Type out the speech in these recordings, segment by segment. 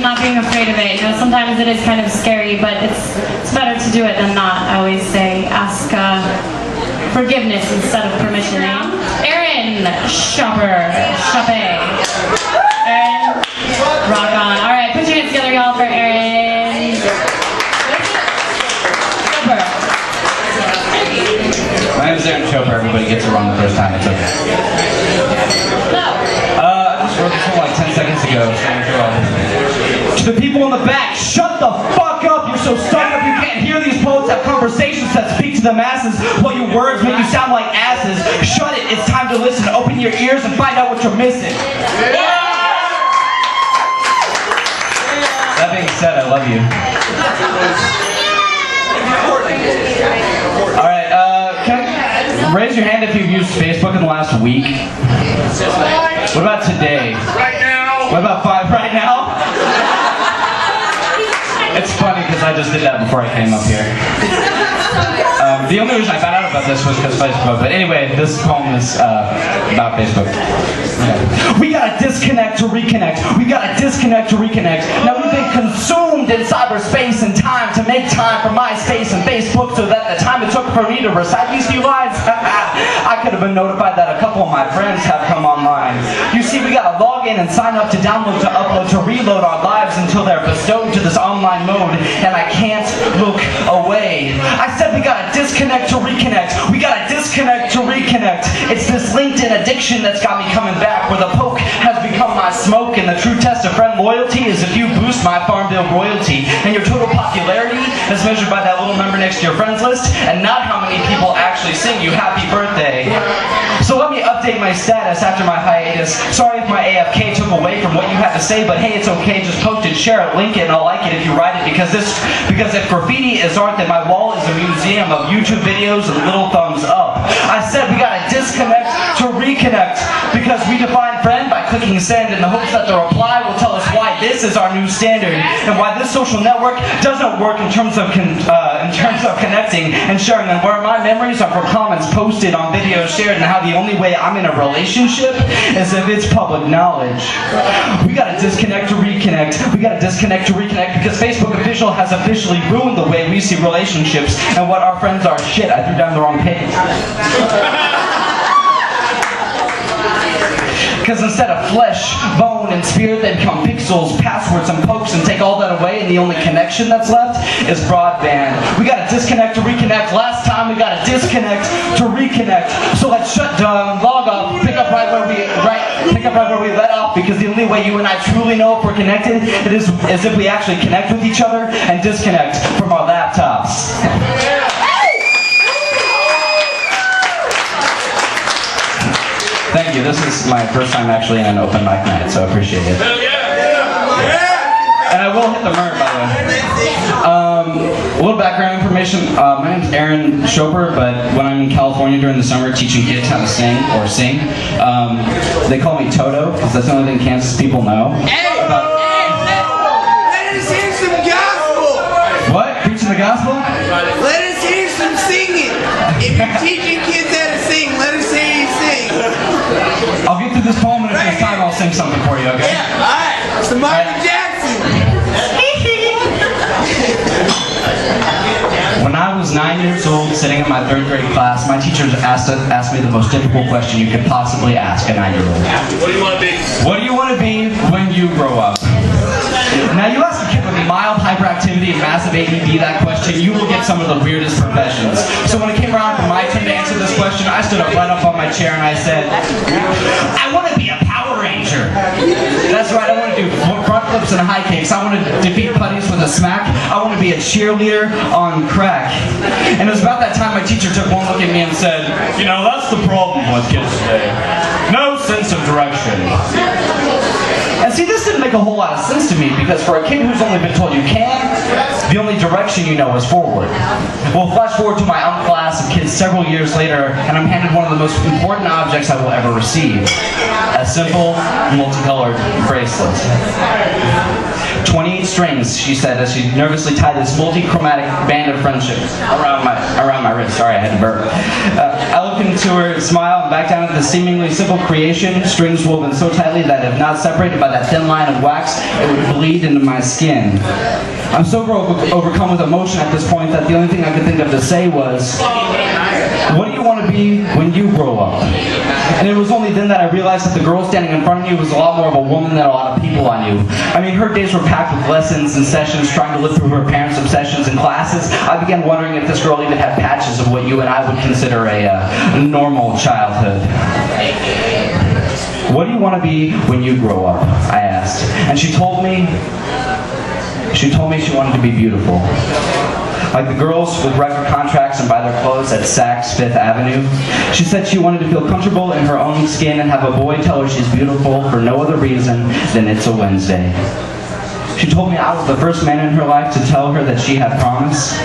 and not being afraid of it. You know, sometimes it is kind of scary, but it's better to do it than not. I always say ask forgiveness instead of permission. Erin Shopper. Erin, rock on. All right, put your hands together, y'all, for Erin Shopper. My name is Erin Shopper. Everybody gets it wrong the first time. It's okay. I just wrote this one like 10 seconds ago. To the people in the back, shut the fuck up. You're so stuck up you can't hear these poets have conversations that speak to the masses while your words make you sound like asses. Shut it. It's time to listen. Open your ears and find out what you're missing. That being said, I love you. Alright, raise your hand if you've used Facebook in the last week. What about today? Right now. What about 5 right now? It's funny because I just did that before I came up here. The only reason I found out about this was because Facebook. But anyway, this poem is about Facebook. We gotta disconnect to reconnect. We gotta disconnect to reconnect. Now we've been consumed in cyberspace and time to make time for MySpace and Facebook so that the time it took for me to recite these few lines, I could have been notified that a couple of my friends have come online. You see, we gotta log in and sign up to download, to upload, to reload our lives until they're bestowed to this online mode, and I can't look away. I said we gotta disconnect to reconnect. We gotta disconnect to reconnect. It's this LinkedIn addiction that's got me coming back, where the poke has become my smoke, and the true test of friend loyalty is if you boost my farm bill royalty, and your total popularity is measured by that little number next to your friends list, and not how many people actually sing you happy birthday. So let me update my status after my hiatus. Sorry if my AFK took away from what you had to say, but hey, it's okay, just post it, share it, link it, and I'll like it if you write it, because if graffiti is art, then my wall is a museum of YouTube videos and little thumbs up. I said we gotta disconnect to reconnect, because we define friend by clicking send in the hopes that the reply will tell us why this is our new standard, and why this social network doesn't work in terms of connecting and sharing, and where my memories are for comments posted on videos shared, and how the only way I'm in a relationship is if it's public knowledge. We gotta disconnect to reconnect. We gotta disconnect to reconnect, because Facebook official has officially ruined the way we see relationships and what our friends are. Shit, I threw down the wrong page. Because instead of flesh, bone, and spirit, they become pixels, passwords, and pokes, and take all that away, and the only connection that's left is broadband. We gotta disconnect to reconnect. Last time we gotta disconnect to reconnect. So let's shut down, log off, pick up right where we let off, because the only way you and I truly know if we're connected is if we actually connect with each other and disconnect from our laptops. Thank you. This is my first time actually in an open mic night, so I appreciate it. And I will hit the merch, by the way. A little background information. My name's Erin Shopper, but when I'm in California during the summer teaching kids how to sing, they call me Toto, because that's the only thing Kansas people know. Let us hear some gospel. What? Preaching the gospel? Let us hear some singing. If you're teaching kids how to sing, let us hear you sing. I'll get through this poem, and if there's time, I'll sing something for you, okay? Yeah, alright. It's the Michael Jackson. When I was 9 years old, sitting in my 3rd grade class, my teachers asked me the most difficult question you could possibly ask a 9-year-old. What do you want to be? What do you want to be when you grow up? Now, you ask a kid with mild hyperactivity and massive ADD that question, you will get some of the weirdest professions. So when it came around for my turn to answer this question, I stood up right up on my chair and I said, I want to be a Power Ranger. That's right, I want to do front flips and high kicks. I want to defeat putties with a smack. I want to be a cheerleader on crack. And it was about that time my teacher took one look at me and said, you know, that's the problem with kids today. No sense of direction. And see, this didn't make a whole lot of sense to me, because for a kid who's only been told you can, the only direction you know is forward. Well, flash forward to my own class of kids several years later, and I'm handed one of the most important objects I will ever receive. A simple, multicolored bracelet. 28 strings, she said, as she nervously tied this multi-chromatic band of friendship around my wrist. Sorry, I had to burp. I looked into her smile and back down at the seemingly simple creation, strings woven so tightly that if not separated by that that thin line of wax, it would bleed into my skin. I'm so overcome with emotion at this point that the only thing I could think of to say was, what do you want to be when you grow up? And it was only then that I realized that the girl standing in front of me was a lot more of a woman than a lot of people I knew. I mean, her days were packed with lessons and sessions, trying to live through her parents' obsessions and classes. I began wondering if this girl even had patches of what you and I would consider a normal childhood. What do you want to be when you grow up? I asked. And she told me she wanted to be beautiful. Like the girls with record contracts and buy their clothes at Saks Fifth Avenue. She said she wanted to feel comfortable in her own skin and have a boy tell her she's beautiful for no other reason than it's a Wednesday. She told me I was the first man in her life to tell her that she had promise.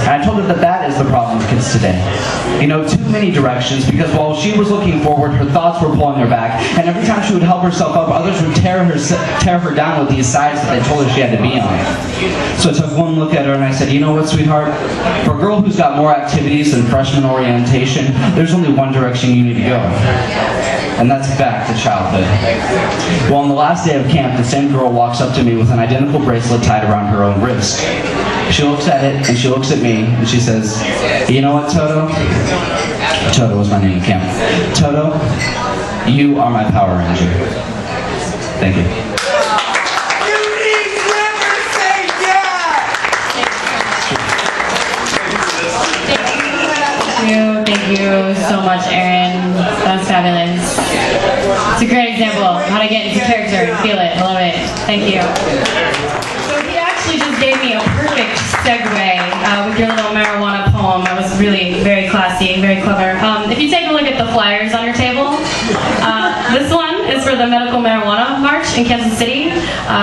And I told her that that is the problem with kids today. You know, too many directions, because while she was looking forward, her thoughts were pulling her back. And every time she would help herself up, others would tear her down with these sides that they told her she had to be on. So I took one look at her and I said, you know what, sweetheart? For a girl who's got more activities than freshman orientation, there's only one direction you need to go. And that's back to childhood. Well, on the last day of camp, the same girl walks up to me with an identical bracelet tied around her own wrist. She looks at it, and she looks at me, and she says, you know what, Toto? Toto was my name in camp. Toto, you are my Power Ranger. Thank you. You need never say yeah! Thank you so much, Aaron. That was fabulous. It's a great example of how to get into character and feel it. I love it. Thank you. So he actually just gave me a perfect segue with your little marijuana poem. It was really very classy, very clever. If you take a look at the flyers on your table, this one is for the Medical Marijuana March in Kansas City.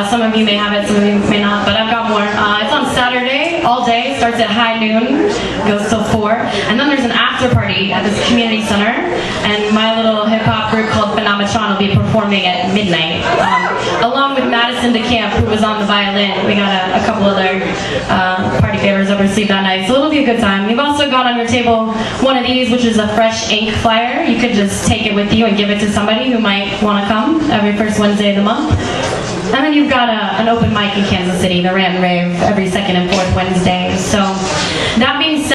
Some of you may have it, some of you may not, but I've got more. It's on Saturday, all day, starts at high noon, goes till 4. And then there's an after party at this community center, and my little hip-hop group called Phenometron will be performing at midnight. Along with Madison DeCamp, who was on the violin. We got a couple other party favors up our sleeve that night, so it'll be a good time. You've also got on your table one of these, which is a fresh ink flyer. You could just take it with you and give it to somebody who might want to come every first Wednesday of the month. And then you've got an open mic in Kansas City, the Rant and Rave, every second and fourth Wednesday. So that being said,